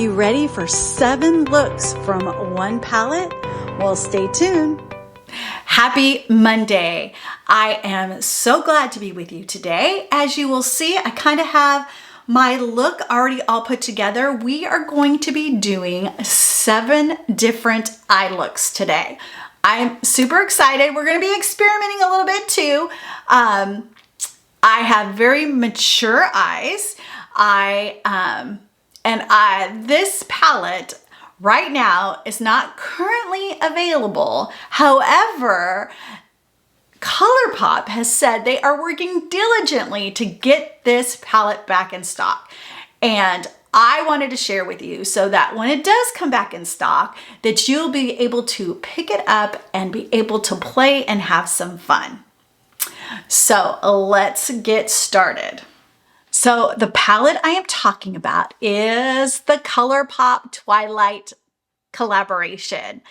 You ready for 7 looks from one palette? Well, stay tuned. Happy Monday. I am so glad to be with you today. As you will see, I kind of have my look already all put together. We are going to be doing 7 different eye looks today. I'm super excited. We're going to be experimenting a little bit too. I have very mature eyes. This palette right now is not currently available. However, ColourPop has said they are working diligently to get this palette back in stock. And I wanted to share with you so that when it does come back in stock, that you'll be able to pick it up and be able to play and have some fun. So let's get started. So the palette I am talking about is the ColourPop Twilight collaboration.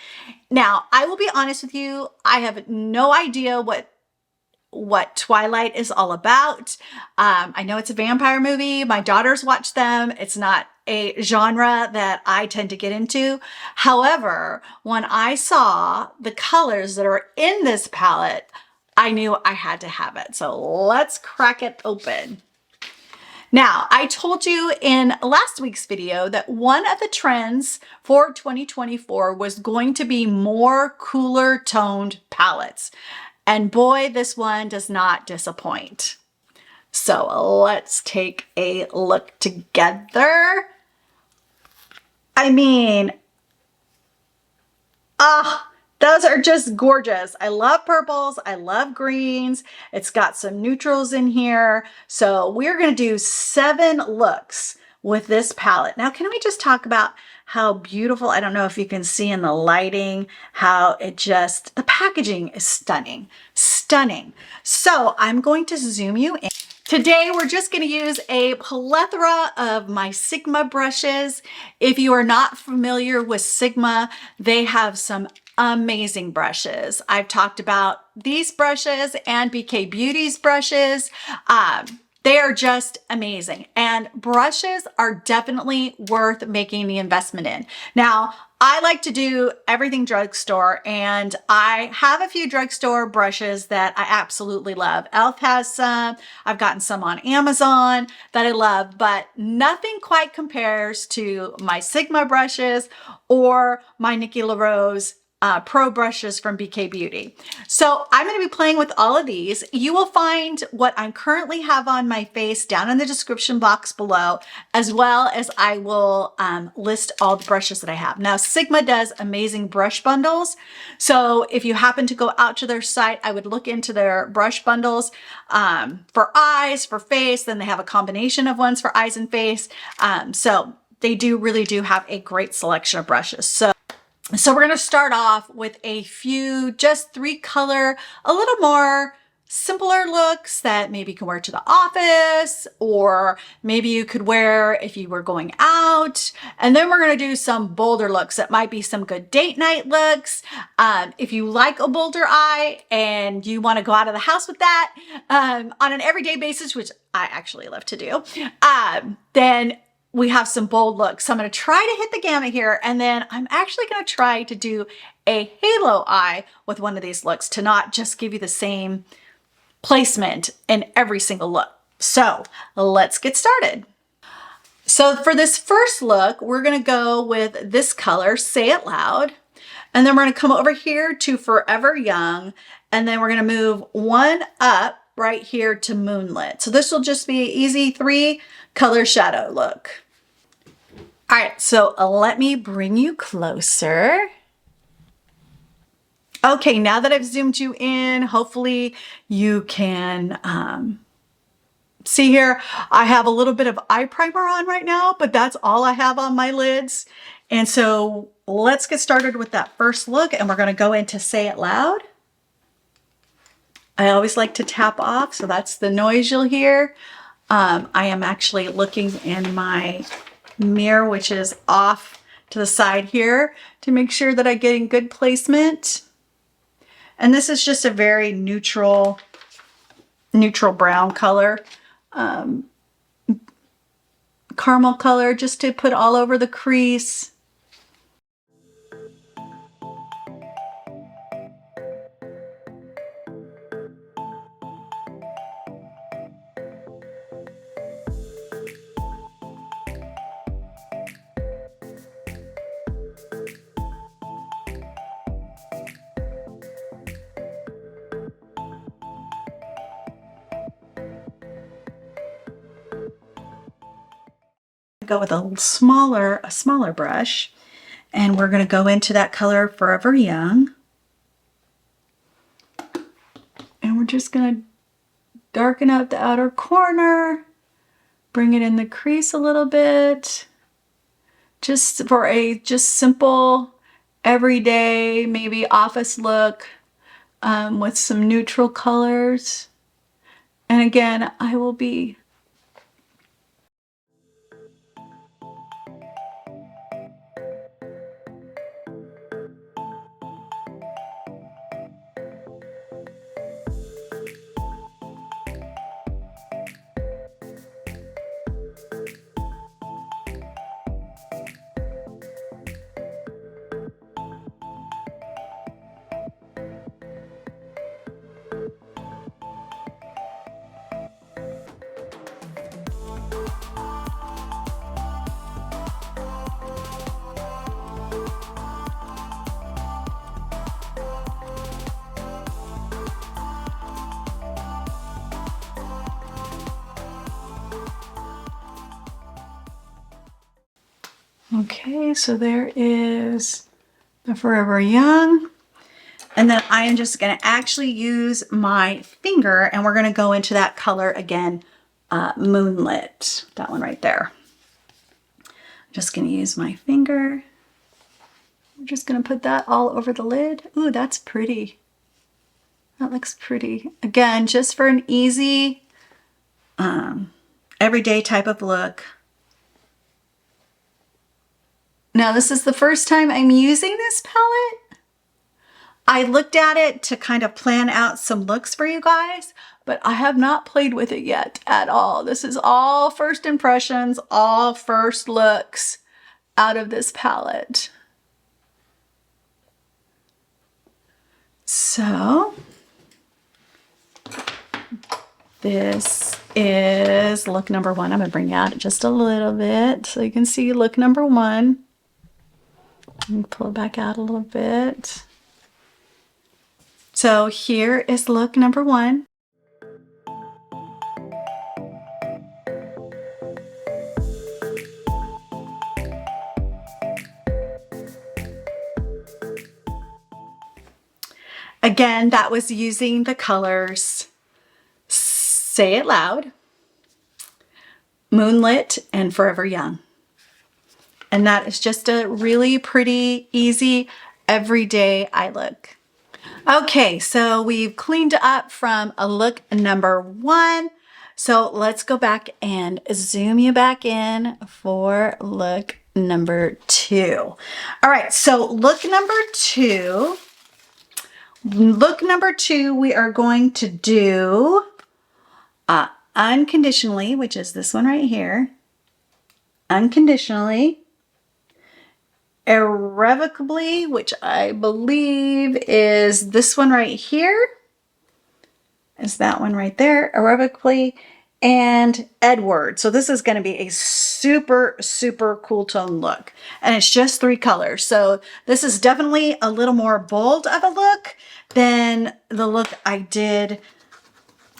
Now, I will be honest with you, I have no idea what Twilight is all about. I know it's a vampire movie. My daughters watch them. It's not a genre that I tend to get into. However, when I saw the colors that are in this palette, I knew I had to have it. So let's crack it open. Now, I told you in last week's video that one of the trends for 2024 was going to be more cooler toned palettes. And boy, this one does not disappoint. So let's take a look together. I mean, those are just gorgeous. I love purples. I love greens. It's got some neutrals in here. So we're going to do 7 looks with this palette. Now, can we just talk about how beautiful, I don't know if you can see in the lighting, how the packaging is stunning, stunning. So I'm going to zoom you in. Today, we're just going to use a plethora of my Sigma brushes. If you are not familiar with Sigma, they have some amazing brushes. I've talked about these brushes and BK Beauty's brushes. They are just amazing, and brushes are definitely worth making the investment in. Now, I like to do everything drugstore, and I have a few drugstore brushes that I absolutely love. e.l.f. has some. I've gotten some on Amazon that I love, but nothing quite compares to my Sigma brushes or my Nikki LaRose Pro brushes from BK Beauty. So I'm going to be playing with all of these. You will find what I currently have on my face down in the description box below, as well as I will list all the brushes that I have. Now, Sigma does amazing brush bundles. So if you happen to go out to their site, I would look into their brush bundles for eyes, for face. Then they have a combination of ones for eyes and face. So they really do have a great selection of brushes. So we're going to start off with a few, just 3 color, a little more simpler looks that maybe you can wear to the office, or maybe you could wear if you were going out. And then we're going to do some bolder looks that might be some good date night looks. If you like a bolder eye and you want to go out of the house with that on an everyday basis, which I actually love to do, then we have some bold looks. So I'm going to try to hit the gamut here, and then I'm actually going to try to do a halo eye with one of these looks to not just give you the same placement in every single look. So let's get started. So for this first look, we're going to go with this color, Say It Loud, and then we're going to come over here to Forever Young, and then we're going to move one up right here to Moonlit. So this will just be an easy 3 color shadow look. All right, so let me bring you closer. Okay, now that I've zoomed you in, hopefully you can see here. I have a little bit of eye primer on right now, but that's all I have on my lids. And so let's get started with that first look, and we're going to go into Say It Loud. I always like to tap off, so that's the noise you'll hear. I am actually looking in my mirror, which is off to the side here, to make sure that I get in good placement. And this is just a very neutral brown color. caramel color just to put all over the crease. Go with a smaller brush, and we're going to go into that color Forever Young, and we're just going to darken out the outer corner, bring it in the crease a little bit, just for a simple everyday maybe office look with some neutral colors. And again, I will be okay, so there is the Forever Young. And then I am just going to actually use my finger, and we're going to go into that color again, Moonlit, that one right there. I'm just going to use my finger. I'm just going to put that all over the lid. Ooh, that's pretty. That looks pretty. Again, just for an easy, everyday type of look. Now, this is the first time I'm using this palette. I looked at it to kind of plan out some looks for you guys, but I have not played with it yet at all. This is all first impressions, all first looks out of this palette. So this is look number one. I'm gonna bring out just a little bit so you can see look number one. Pull it back out a little bit. So here is look number one. Again, that was using the colors Say It Loud, Moonlit, and Forever Young. And that is just a really pretty, easy, everyday eye look. Okay, so we've cleaned up from a look number one. So let's go back and zoom you back in for look number two. All right, so look number two, we are going to do Unconditionally, which is this one right here. Unconditionally. Irrevocably, which I believe is this one right here. Is that one right there, Irrevocably, and Edward. So this is going to be a super, super cool tone look. And it's just 3 colors. So this is definitely a little more bold of a look than the look I did.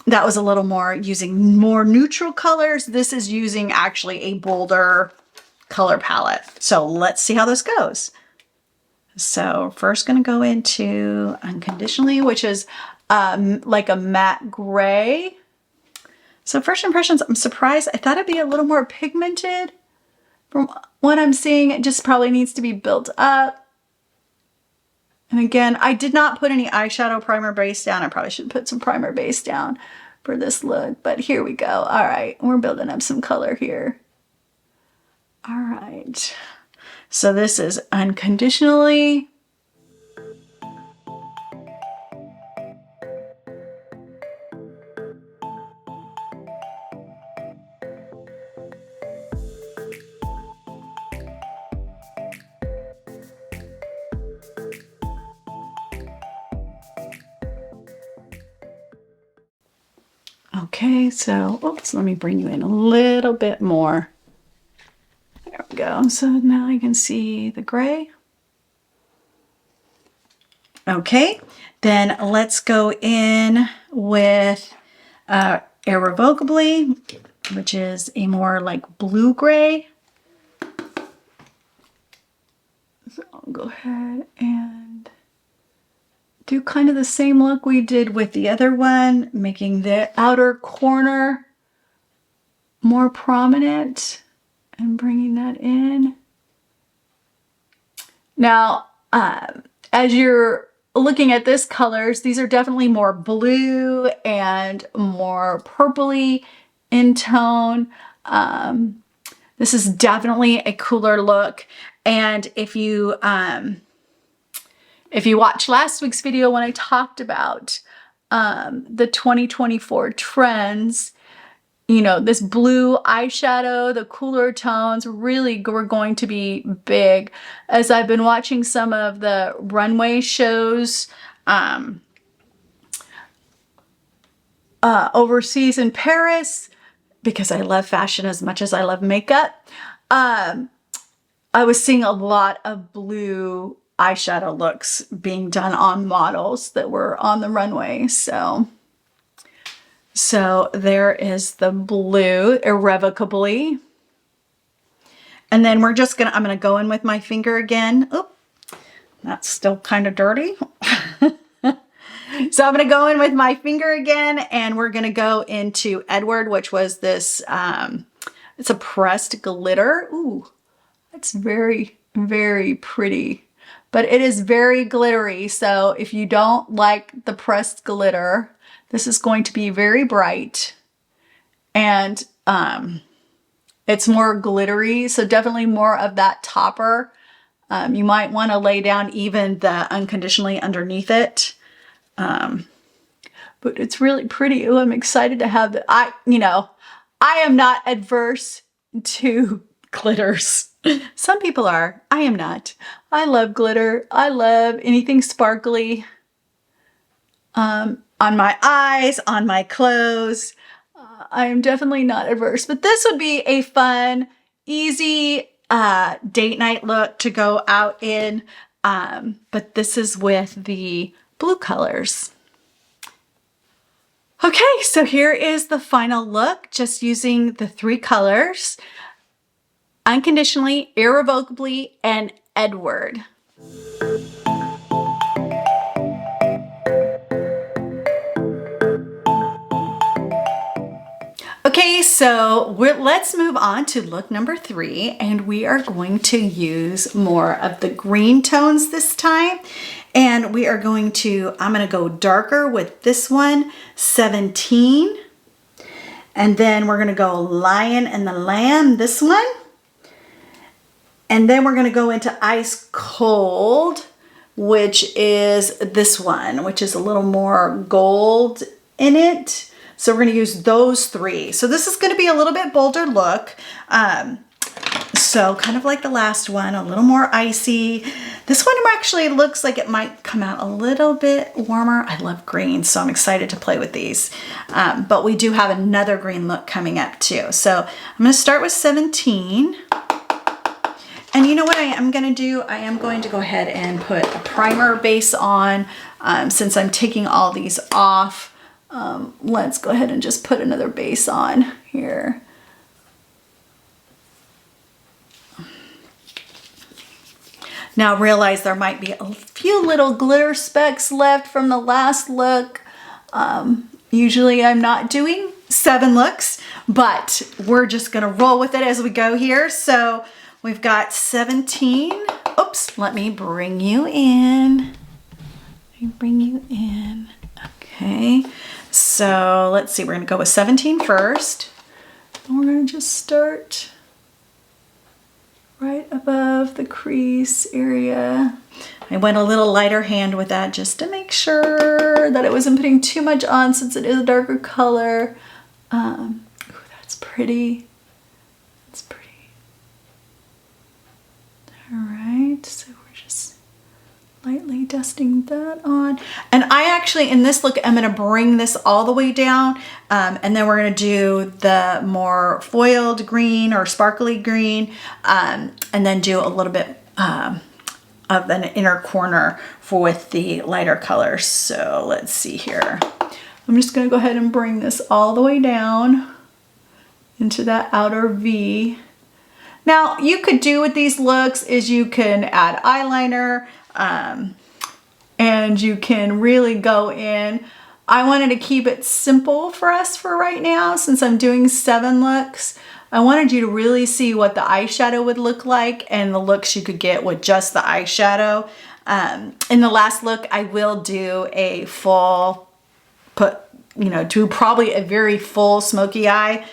That was a little more using more neutral colors. This is using actually a bolder color palette. So let's see how this goes. So first going to go into Unconditionally, which is like a matte gray. So first impressions, I'm surprised. I thought it'd be a little more pigmented. From what I'm seeing, it just probably needs to be built up. And again, I did not put any eyeshadow primer base down. I probably should put some primer base down for this look, but here we go. All right, we're building up some color here. All right, so this is Unconditionally. Okay, so, oops, let me bring you in a little bit more. There we go. So now I can see the gray. Okay, then let's go in with irrevocably, which is a more like blue gray. So I'll go ahead and do kind of the same look we did with the other one, making the outer corner more prominent and bringing that in. Now, as you're looking at this colors, these are definitely more blue and more purpley in tone. This is definitely a cooler look. And if you watched last week's video when I talked about the 2024 trends, you know, this blue eyeshadow, the cooler tones really were going to be big. As I've been watching some of the runway shows overseas in Paris, because I love fashion as much as I love makeup, I was seeing a lot of blue eyeshadow looks being done on models that were on the runway. So there is the blue irrevocably. And then we're just I'm gonna go in with my finger again. Oop, that's still kind of dirty. So I'm gonna go in with my finger again, and we're gonna go into Edward, which was this, it's a pressed glitter. Ooh, that's very, very pretty, but it is very glittery. So if you don't like the pressed glitter, this is going to be very bright, and it's more glittery. So definitely more of that topper. You might want to lay down even the unconditionally underneath it. But it's really pretty. Ooh, I'm excited to have it. I am not adverse to glitters. Some people are. I am not. I love glitter. I love anything sparkly. On my eyes, on my clothes. I am definitely not adverse, but this would be a fun, easy date night look to go out in. But this is with the blue colors. Okay, so here is the final look, just using the three colors: Unconditionally, Irrevocably, and Edward. Okay, so let's move on to look number 3, and we are going to use more of the green tones this time. And we are going to, I'm going to go darker with this one, 17. And then we're going to go Lion and the Lamb, this one. And then we're going to go into Ice Cold, which is this one, which is a little more gold in it. So we're going to use those 3. So this is going to be a little bit bolder look. So kind of like the last one, a little more icy. This one actually looks like it might come out a little bit warmer. I love greens, so I'm excited to play with these. But we do have another green look coming up too. So I'm going to start with 17. And you know what I am going to do? I am going to go ahead and put a primer base on since I'm taking all these off. Let's go ahead and just put another base on here. Now realize there might be a few little glitter specks left from the last look. Usually I'm not doing 7 looks, but we're just gonna roll with it as we go here. So we've got 17. Oops, let me bring you in. Okay, so let's see, we're gonna go with 17 first. And we're gonna just start right above the crease area. I went a little lighter hand with that just to make sure that it wasn't putting too much on since it is a darker color. Ooh, that's pretty. That's pretty. All right, so we're just Lightly dusting that on. And I actually, in this look, I'm gonna bring this all the way down, and then we're gonna do the more foiled green or sparkly green, and then do a little bit of an inner corner with the lighter colors. So let's see here. I'm just gonna go ahead and bring this all the way down into that outer V. Now, you could do with these looks is you can add eyeliner, and you can really go in. I wanted to keep it simple for us for right now since I'm doing 7 looks. I wanted you to really see what the eyeshadow would look like and the looks you could get with just the eyeshadow. In the last look, I will do a full, do probably a very full smoky eye.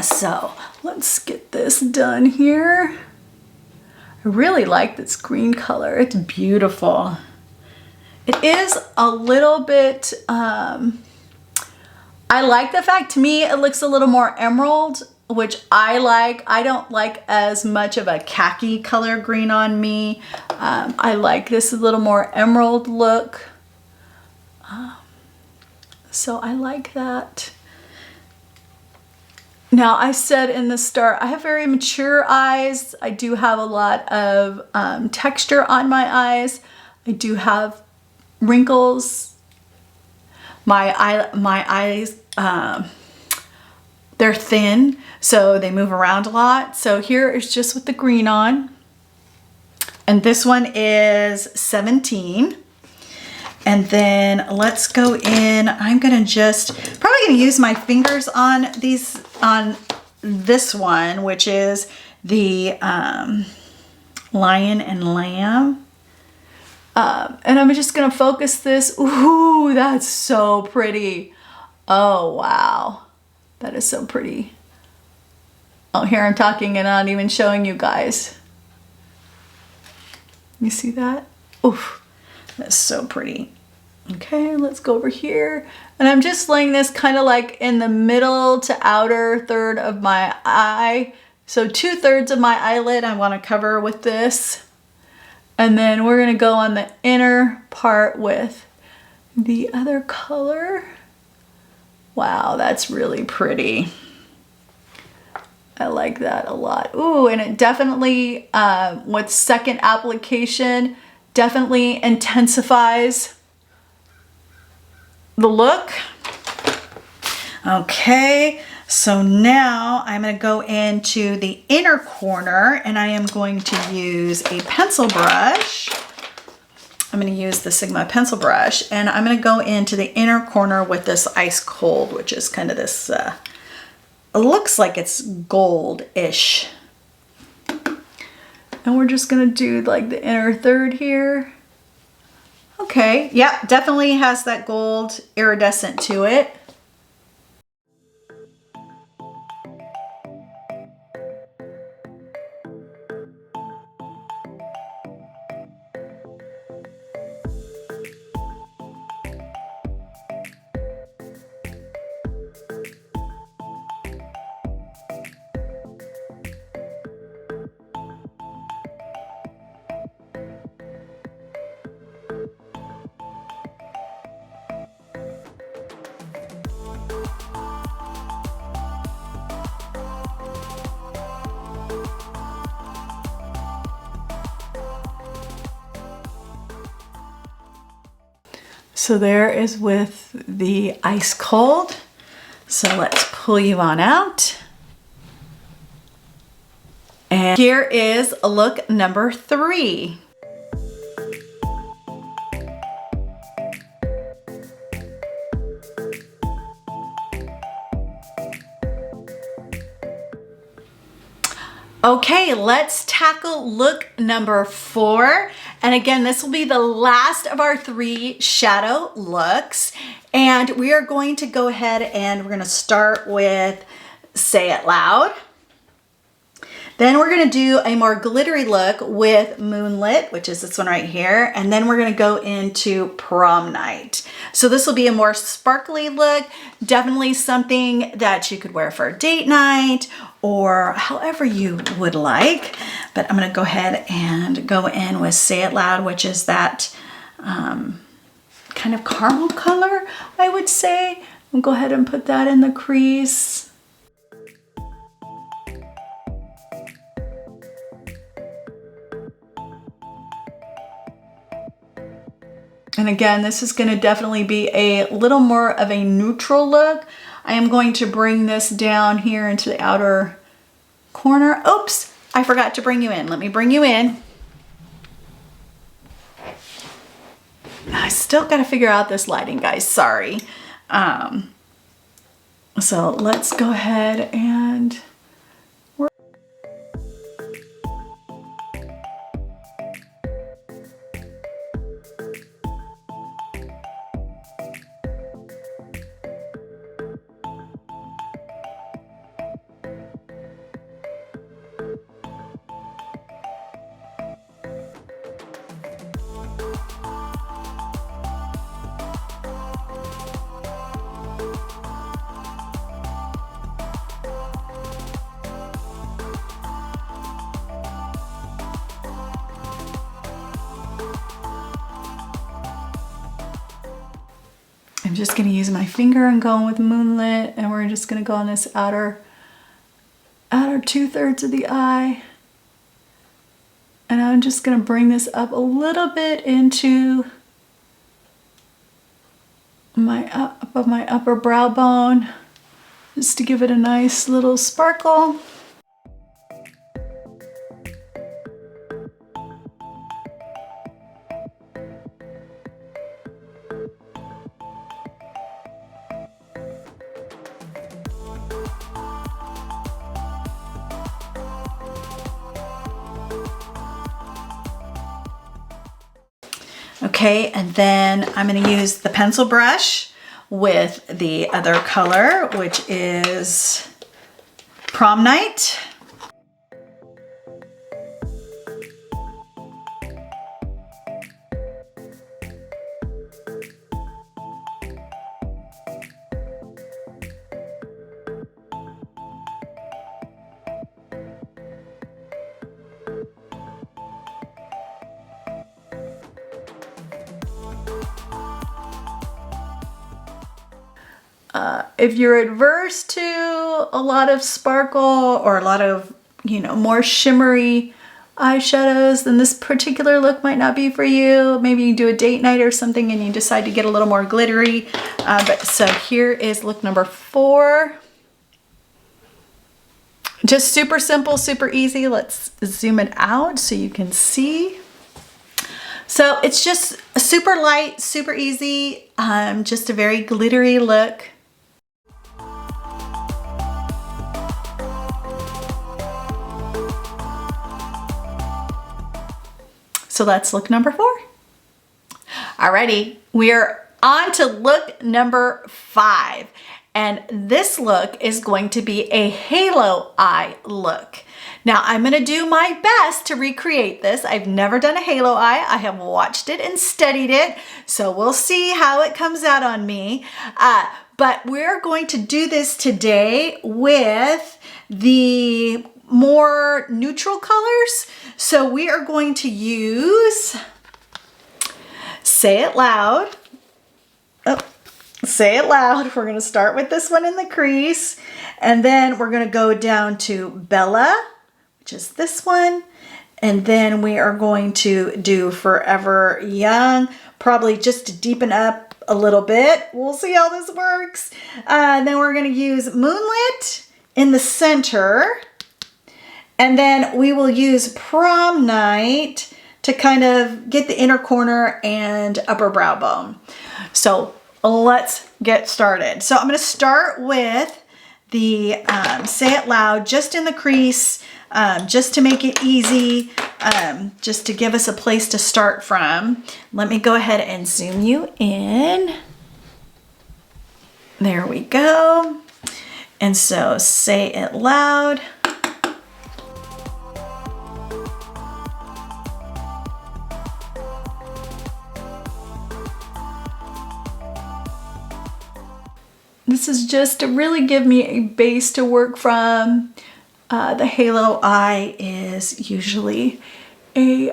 So let's get this done here. I really like this green color. It's beautiful. It is a little bit, I like the fact, to me, it looks a little more emerald, which I like. I don't like as much of a khaki color green on me. I like this a little more emerald look. So I like that. Now, I said in the start, I have very mature eyes. I do have a lot of texture on my eyes. I do have wrinkles. My eyes, they're thin, so they move around a lot. So here is just with the green on. And this one is 17. And then let's go in. I'm gonna probably gonna use my fingers on this one, which is the Lion and Lamb. And I'm just gonna focus this. Ooh, that's so pretty. Oh, wow. That is so pretty. Oh, here I'm talking and not even showing you guys. You see that? Oof. That's so pretty. Okay, let's go over here. And I'm just laying this kind of like in the middle to outer third of my eye. So 2/3 of my eyelid I want to cover with this. And then we're going to go on the inner part with the other color. Wow, that's really pretty. I like that a lot. Ooh, and it definitely, with second application, definitely intensifies the look. Okay, so now I'm going to go into the inner corner and I am going to use a pencil brush. I'm going to use the Sigma pencil brush and I'm going to go into the inner corner with this ice cold, which is kind of this, it looks like it's gold-ish. And we're just going to do like the inner third here. Okay, yeah, definitely has that gold iridescent to it. So there is with the ice cold. So let's pull you on out. And here is look number 3. Okay, let's tackle look number 4. And again, this will be the last of our 3 shadow looks. And we are going to go ahead and we're going to start with Say It Loud. Then we're going to do a more glittery look with Moonlit, which is this one right here. And then we're going to go into Prom Night. So this will be a more sparkly look, definitely something that you could wear for a date night or however you would like. But I'm gonna go ahead and go in with Say It Loud, which is that kind of caramel color, I would say. I'll go ahead and put that in the crease. And again, this is going to definitely be a little more of a neutral look. I am going to bring this down here into the outer corner. Oops, I forgot to bring you in. Let me bring you in. I still got to figure out this lighting, guys. Sorry. So let's go ahead and work. I'm just going to use my finger and go in with Moonlit, and we're just going to go on this outer 2/3 of the eye. And I'm just going to bring this up a little bit into my upper brow bone, just to give it a nice little sparkle. Okay, and then I'm going to use the pencil brush with the other color, which is Prom Night. If you're adverse to a lot of sparkle or a lot of, more shimmery eyeshadows, then this particular look might not be for you. Maybe you do a date night or something and you decide to get a little more glittery. So here is look number 4. Just super simple, super easy. Let's zoom it out so you can see. So it's just super light, super easy, just a very glittery look. So that's look number 4. Alrighty, we're on to look number 5. And this look is going to be a halo eye look. Now I'm gonna do my best to recreate this. I've never done a halo eye. I have watched it and studied it. So we'll see how it comes out on me. But we're going to do this today with the more neutral colors. So we are going to use Say It Loud. Oh, Say It Loud. We're going to start with this one in the crease, and then we're going to go down to Bella, which is this one, and then we are going to do Forever Young, probably just to deepen up a little bit. We'll see how this works. And then we're going to use Moonlit in the center. And then we will use Prom Night to kind of get the inner corner and upper brow bone. So let's get started. So I'm going to start with the Say It Loud just in the crease, just to make it easy, just to give us a place to start from. Let me go ahead and zoom you in. There we go. And so Say It Loud. This is just to really give me a base to work from. The halo eye is usually a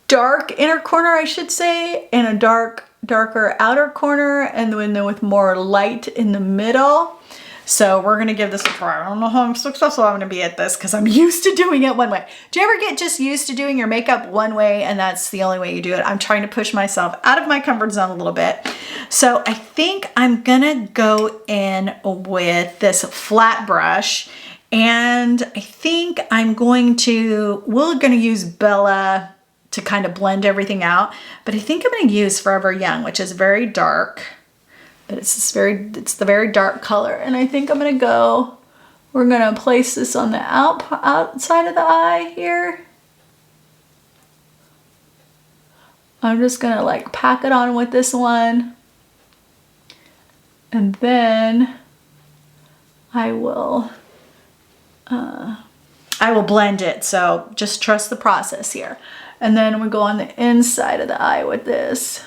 dark inner corner, I should say, and a darker outer corner, and then with more light in the middle. So we're gonna give this a try. I don't know how successful I'm gonna be at this because I'm used to doing it one way. Do you ever get just used to doing your makeup one way and that's the only way you do it? I'm trying to push myself out of my comfort zone a little bit. So I think I'm gonna go in with this flat brush, and I think we're gonna use Bella to kind of blend everything out, but I think I'm gonna use Forever Young, which is very dark. But it's the very dark color. And I think we're gonna place this on the outside of the eye here. I'm just gonna like pack it on with this one. And then I will blend it. So just trust the process here. And then we go on the inside of the eye with this.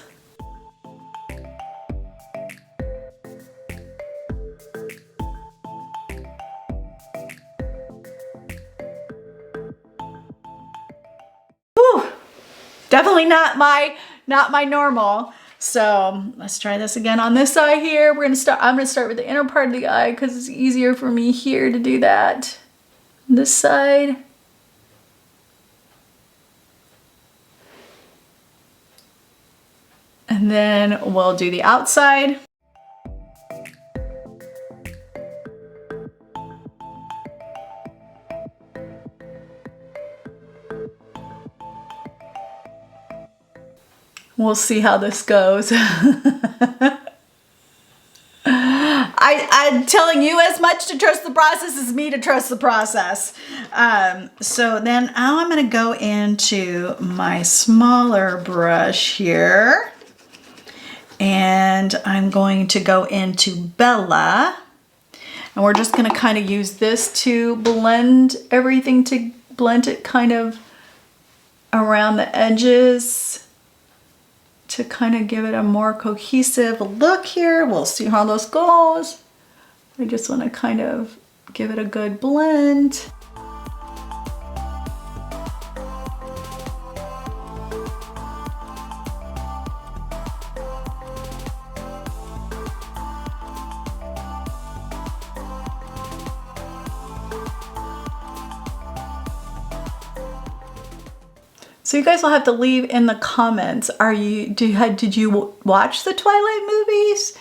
Definitely not my normal. So let's try this again on this eye here. I'm gonna start with the inner part of the eye because it's easier for me here to do that. This side. And then we'll do the outside. We'll see how this goes. I'm telling you as much to trust the process as me to trust the process. So then now I'm going to go into my smaller brush here. And I'm going to go into Bella. And we're just going to kind of use this to blend everything, to blend it kind of around the edges, to kind of give it a more cohesive look here. We'll see how this goes. I just want to kind of give it a good blend. So you guys will have to leave in the comments. Did you watch the Twilight movies?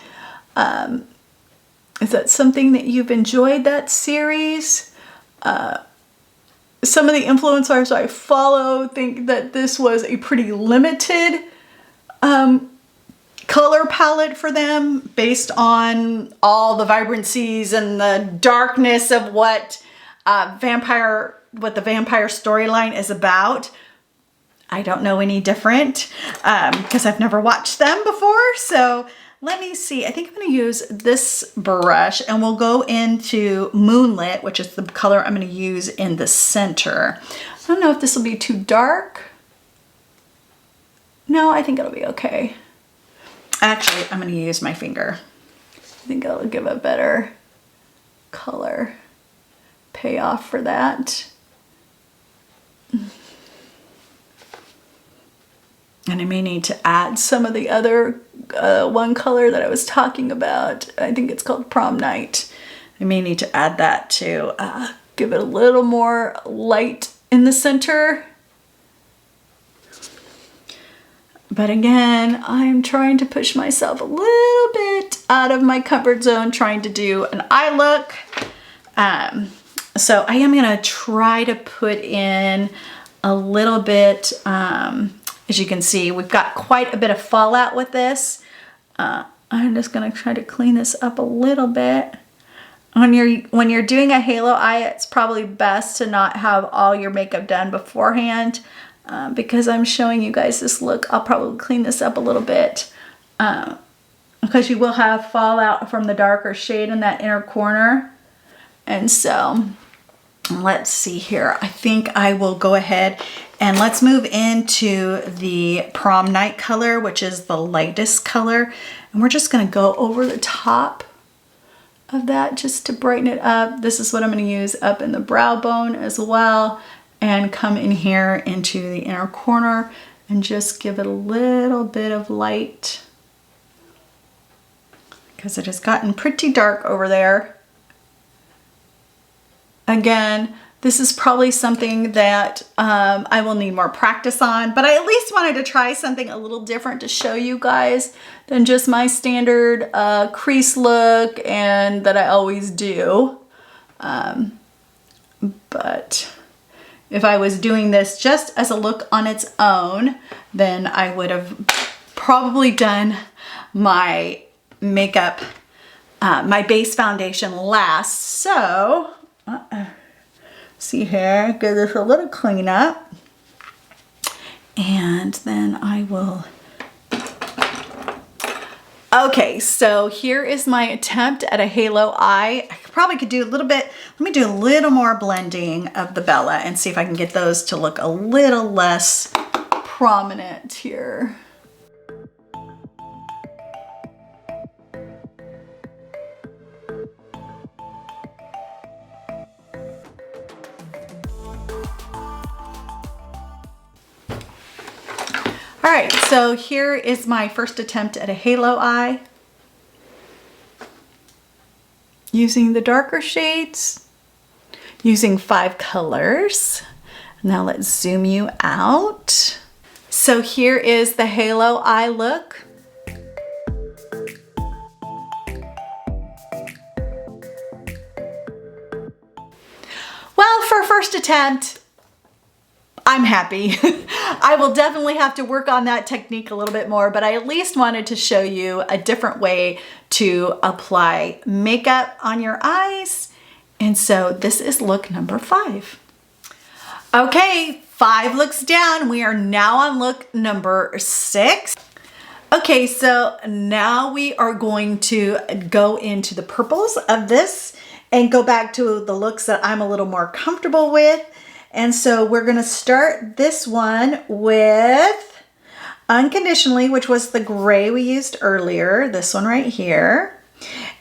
Is that something that you've enjoyed, that series? Some of the influencers I follow think that this was a pretty limited color palette for them based on all the vibrancies and the darkness of what the vampire storyline is about. I don't know any different because I've never watched them before. So let me see. I think I'm going to use this brush and we'll go into Moonlit, which is the color I'm going to use in the center. I don't know if this will be too dark. No, I think it'll be okay. Actually, I'm going to use my finger. I think it'll give a better color payoff for that. And I may need to add some of the other one color that I was talking about. I think it's called Prom Night. I may need to add that to give it a little more light in the center. But again, I'm trying to push myself a little bit out of my comfort zone, trying to do an eye look. So I am gonna try to put in a little bit, as you can see, we've got quite a bit of fallout with this. I'm just gonna try to clean this up a little bit. When you're doing a halo eye, it's probably best to not have all your makeup done beforehand because I'm showing you guys this look. I'll probably clean this up a little bit because you will have fallout from the darker shade in that inner corner. And so let's see here. I think I will go ahead and let's move into the Prom Night color, which is the lightest color. And we're just gonna go over the top of that just to brighten it up. This is what I'm going to use up in the brow bone as well, and come in here into the inner corner and just give it a little bit of light because it has gotten pretty dark over there. Again, this is probably something that I will need more practice on, but I at least wanted to try something a little different to show you guys than just my standard crease look and that I always do. But if I was doing this just as a look on its own, then I would have probably done my makeup, my base foundation last. So, see here, give this a little cleanup. And then I will... Okay, so here is my attempt at a halo eye. I probably could do a little bit, let me do a little more blending of the Bella and see if I can get those to look a little less prominent here. All right, so here is my first attempt at a halo eye. Using the darker shades, using 5 colors. Now let's zoom you out. So here is the halo eye look. Well, for a first attempt, I'm happy. I will definitely have to work on that technique a little bit more, but I at least wanted to show you a different way to apply makeup on your eyes. And so this is look number 5. Okay, 5 looks down. We are now on look number 6. Okay, so now we are going to go into the purples of this and go back to the looks that I'm a little more comfortable with. And so we're going to start this one with Unconditionally, which was the gray we used earlier, this one right here.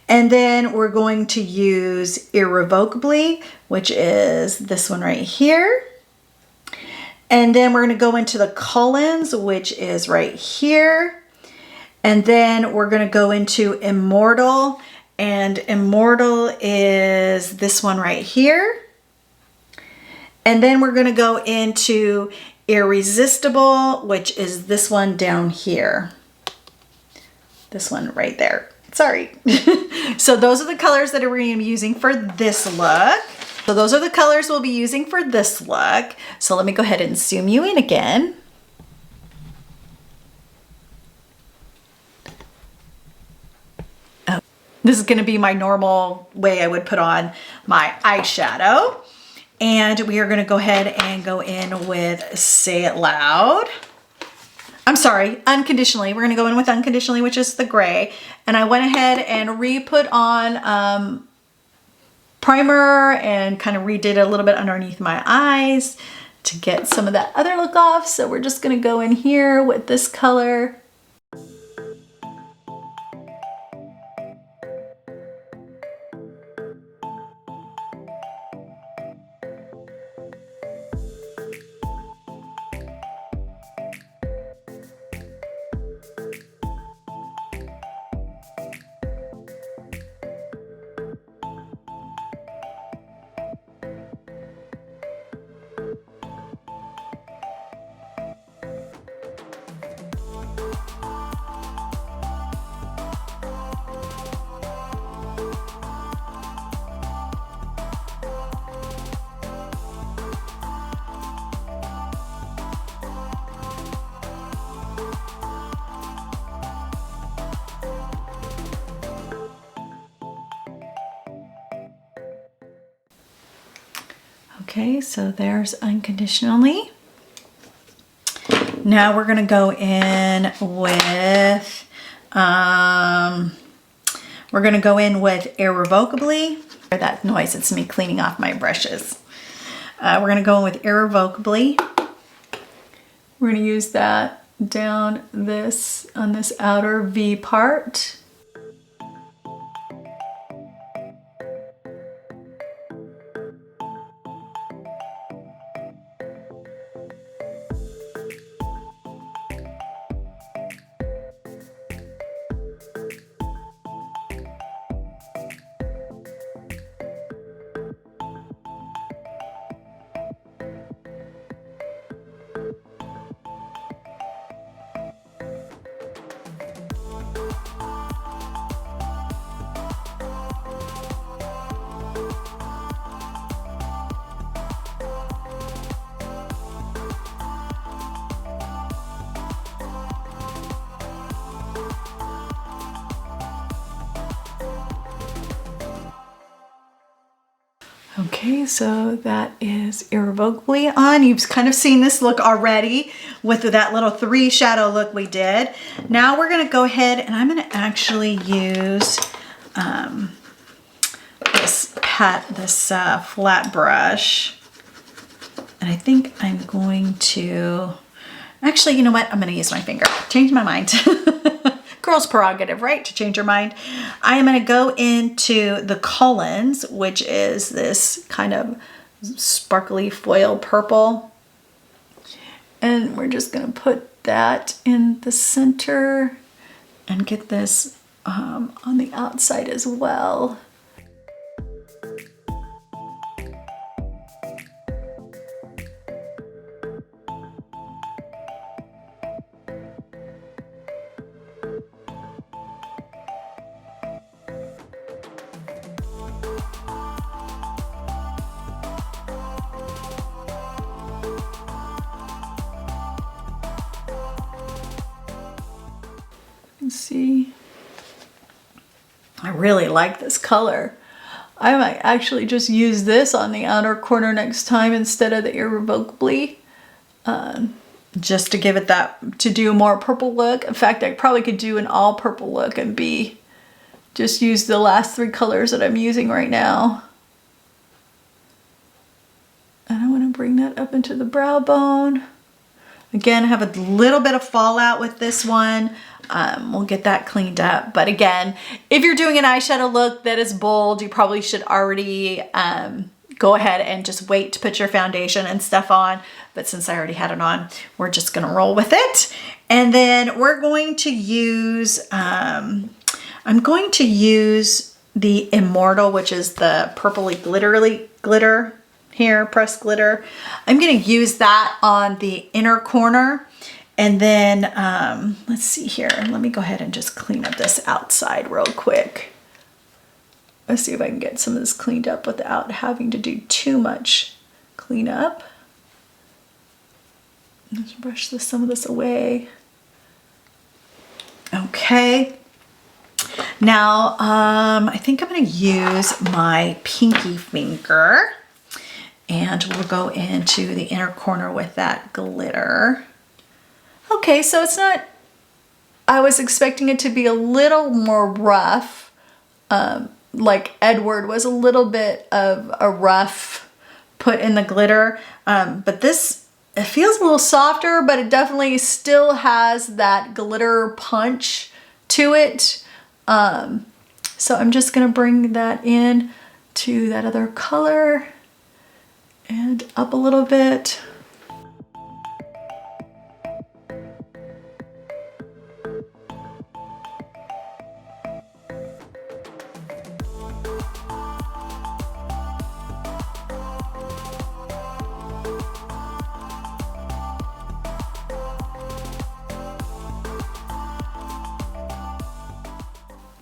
And then we're going to use Irrevocably, which is this one right here. And then we're going to go into the Cullens, which is right here. And then we're going to go into Immortal, and Immortal is this one right here. And then we're going to go into Irresistible, which is this one down here. This one right there. Sorry. So those are the colors that we're going to be using for this look. So those are the colors we'll be using for this look. So let me go ahead and zoom you in again. Oh, this is going to be my normal way I would put on my eyeshadow. And we are going to go ahead and go in with Say It Loud. I'm sorry, Unconditionally. We're going to go in with Unconditionally, which is the gray. And I went ahead and re-put on primer and kind of redid a little bit underneath my eyes to get some of that other look off. So we're just going to go in here with this color. Okay, so there's Unconditionally. Now we're going to go in with, Irrevocably. That noise, it's me cleaning off my brushes. We're going to go in with Irrevocably. We're going to use that down this, on this outer V part. Okay, so that is irrevocably on. You've kind of seen this look already with that little 3 shadow look we did. Now we're gonna go ahead and I'm gonna actually use this flat brush. And I think I'm going to, actually, you know what? I'm gonna use my finger. Change my mind. Girl's prerogative, right? To change your mind. I am gonna go into the Collins, which is this kind of sparkly foil purple. And we're just gonna put that in the center and get this on the outside as well. See, I really like this color. I might actually just use this on the outer corner next time instead of the irrevocably, just to give it that, to do a more purple look. In fact, I probably could do an all purple look and just use the last 3 colors that I'm using right now. And I want to bring that up into the brow bone. Again, I have a little bit of fallout with this one. We'll get that cleaned up. But again, if you're doing an eyeshadow look that is bold, you probably should already go ahead and just wait to put your foundation and stuff on. But since I already had it on, we're just gonna roll with it. And then we're going to use, I'm going to use the Immortal, which is the purpley glitter here, pressed glitter. I'm gonna use that on the inner corner. And then, let's see here. Let me go ahead and just clean up this outside real quick. Let's see if I can get some of this cleaned up without having to do too much cleanup. Let's brush some of this away. Okay. Now, I think I'm gonna use my pinky finger and we'll go into the inner corner with that glitter. Okay, so it's not, I was expecting it to be a little more rough, like Edward was a little bit of a rough put in the glitter, but this, it feels a little softer, but it definitely still has that glitter punch to it. So I'm just gonna bring that in to that other color and up a little bit.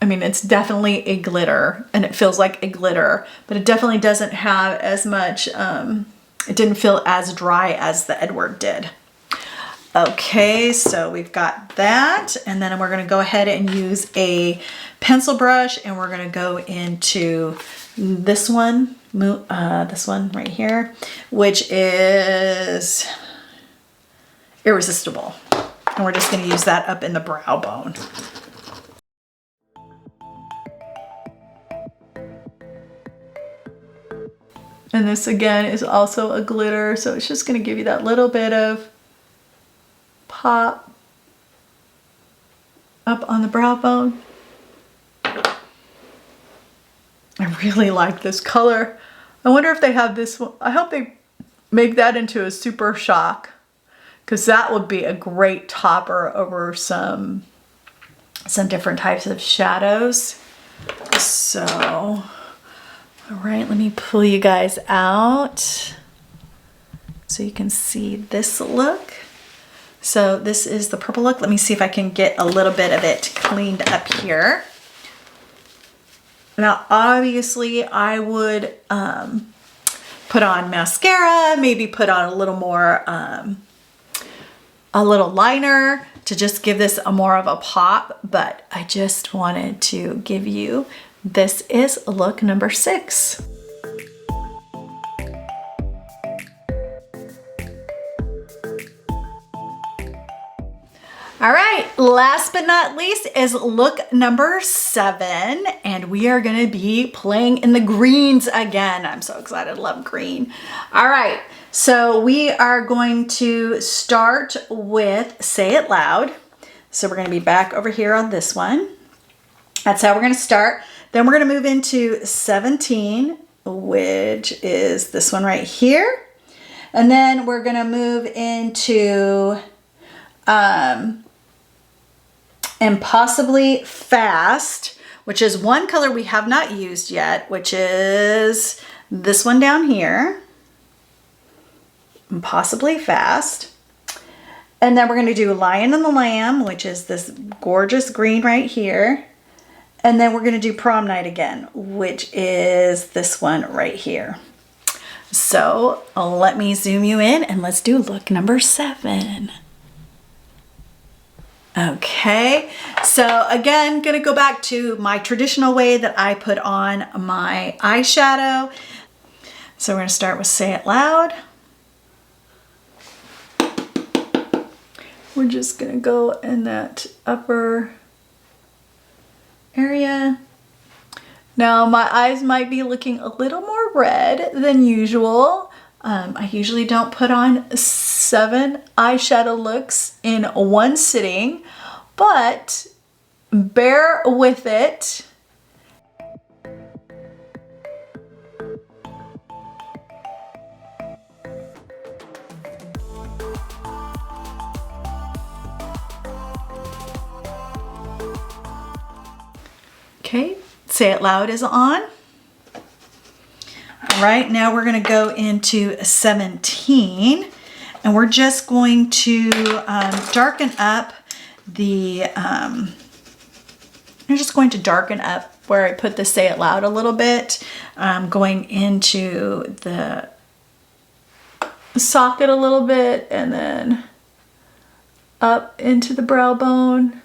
I mean, it's definitely a glitter and it feels like a glitter, but it definitely doesn't have as much, it didn't feel as dry as the Edward did. Okay, so we've got that. And then we're gonna go ahead and use a pencil brush and we're gonna go into this one right here, which is Irresistible. And we're just gonna use that up in the brow bone. And this again is also a glitter, so it's just gonna give you that little bit of pop up on the brow bone. I really like this color. I wonder if they have this one. I hope they make that into a super shock, because that would be a great topper over some different types of shadows. So, all right, let me pull you guys out so you can see this look. So this is the purple look. Let me see if I can get a little bit of it cleaned up here. Now, obviously I would put on mascara, maybe put on a little more, a little liner to just give this a more of a pop, but I just wanted to give you, this is look number 6. All right, last but not least is look number 7, and we are gonna be playing in the greens again. I'm so excited, love green. All right, so we are going to start with Say It Loud. So we're gonna be back over here on this one. That's how we're gonna start. Then we're gonna move into 17, which is this one right here. And then we're gonna move into Impossibly Fast, which is one color we have not used yet, which is this one down here. Impossibly Fast. And then we're going to do Lion and the Lamb, which is this gorgeous green right here. And then we're going to do Prom Night again, which is this one right here. So let me zoom you in and let's do look number 7. Okay, so again, gonna go back to my traditional way that I put on my eyeshadow. So we're gonna start with Say It Loud. We're just gonna go in that upper area. Now my eyes might be looking a little more red than usual. I usually don't put on 7 eyeshadow looks in one sitting, but bear with it. Okay, Say It Loud is on. All right, now we're gonna go into 17, and we're just going to darken up the, I'm just going to darken up where I put the Say It Loud a little bit, going into the socket a little bit, and then up into the brow bone.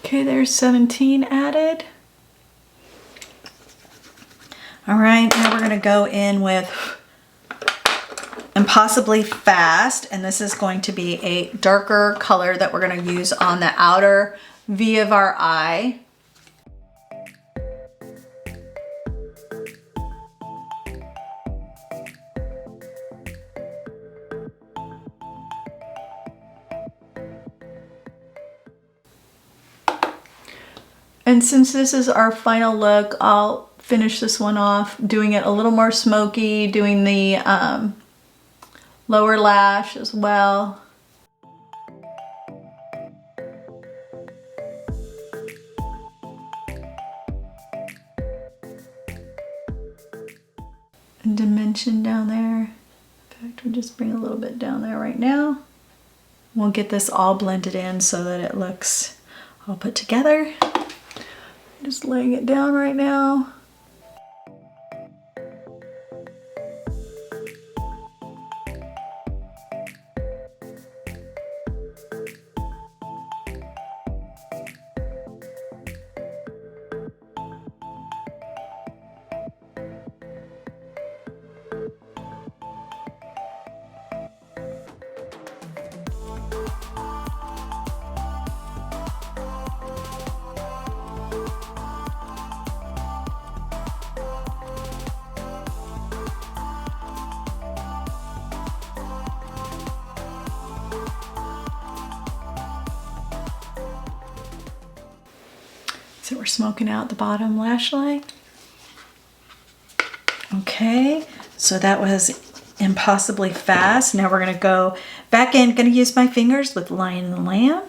Okay, there's 17 added. All right, now we're gonna go in with Impossibly Fast, and this is going to be a darker color that we're gonna use on the outer V of our eye. And since this is our final look, I'll finish this one off doing it a little more smoky, doing the lower lash as well. And dimension down there. In fact, we'll just bring a little bit down there right now. We'll get this all blended in so that it looks all put together. Just laying it down right now. So we're smoking out the bottom lash line. Okay, so that was impossibly fast. Now we're gonna go back in, gonna use my fingers with Lion and Lamb.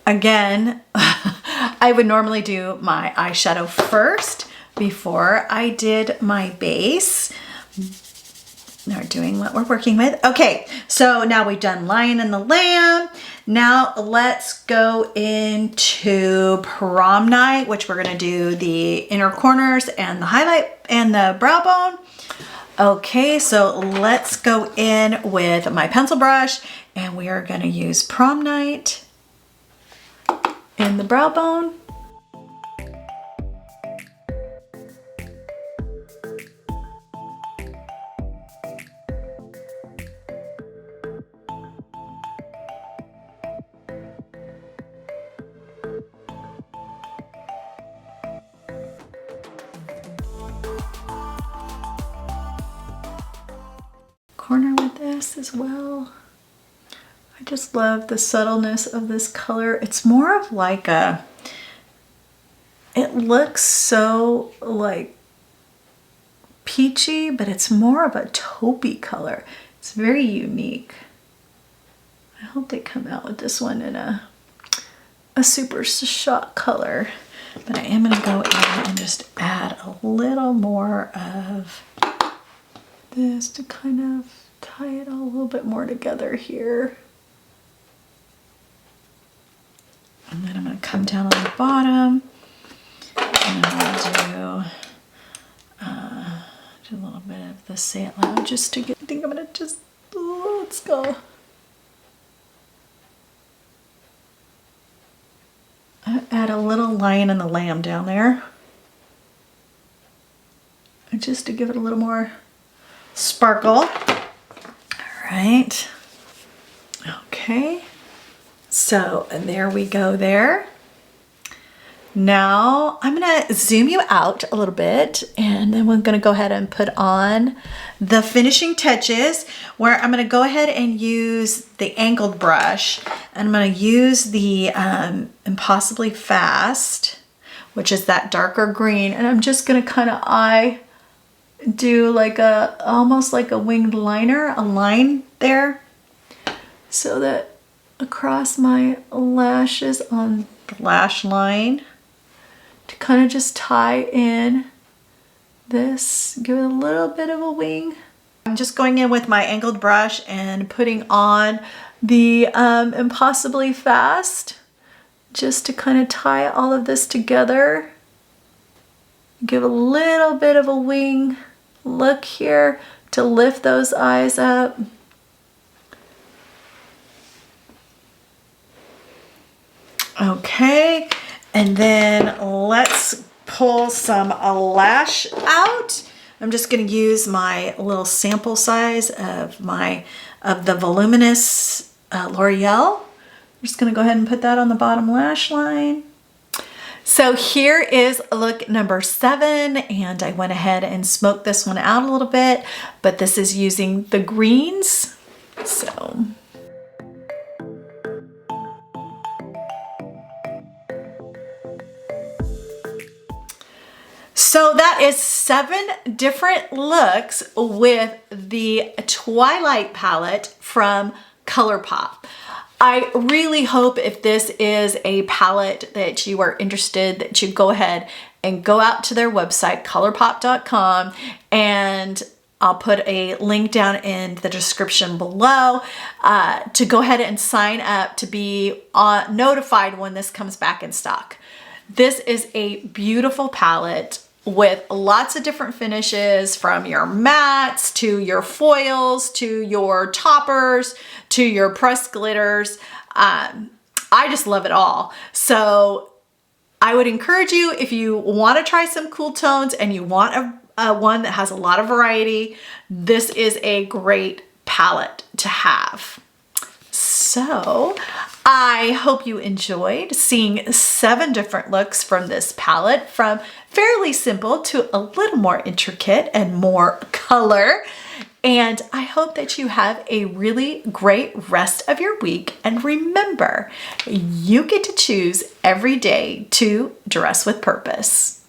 Again, I would normally do my eyeshadow first before I did my base. Now we're doing what we're working with. Okay, so now we've done Lion and the Lamb. Now let's go into prom night, which we're gonna do the inner corners and the highlight and the brow bone. Okay, so let's go in with my pencil brush and we are gonna use prom night in the brow bone. Corner with this as well. I just love the subtleness of this color. It's more of like a, it looks so like peachy, but it's more of a taupey color. It's very unique. I hope they come out with this one in a super shot color. But I am gonna go in and just add a little more of this to kind of tie it all a little bit more together here. And then I'm going to come down on the bottom and I'm going to do a little bit of the Say It Loud just to get, I think I'm going to just, let's go. Add a little Lion and the Lamb down there. Just to give it a little more sparkle. All right. Okay. So, and there we go there. Now I'm gonna zoom you out a little bit and then we're gonna go ahead and put on the finishing touches where I'm gonna go ahead and use the angled brush and I'm gonna use the Impossibly Fast, which is that darker green, and I'm just gonna kind of do like a, almost like a winged liner, a line there, so that across my lashes on the lash line to kind of just tie in this, give it a little bit of a wing. I'm just going in with my angled brush and putting on the Impossibly Fast just to kind of tie all of this together. Give a little bit of a wing look here to lift those eyes up. Okay, and then let's pull some lash out. I'm just going to use my little sample size of the voluminous L'Oreal. I'm just going to go ahead and put that on the bottom lash line. So here is look number 7, and I went ahead and smoked this one out a little bit, but this is using the greens. So that is 7 different looks with the Twilight palette from ColourPop. I really hope if this is a palette that you are interested, that you go ahead and go out to their website, ColourPop.com, and I'll put a link down in the description below to go ahead and sign up to be notified when this comes back in stock. This is a beautiful palette with lots of different finishes, from your mattes to your foils to your toppers to your pressed glitters. I just love it all. So I would encourage you, if you want to try some cool tones and you want one that has a lot of variety, this is a great palette to have. So I hope you enjoyed seeing 7 different looks from this palette, from fairly simple to a little more intricate and more color. And I hope that you have a really great rest of your week. And remember, you get to choose every day to dress with purpose.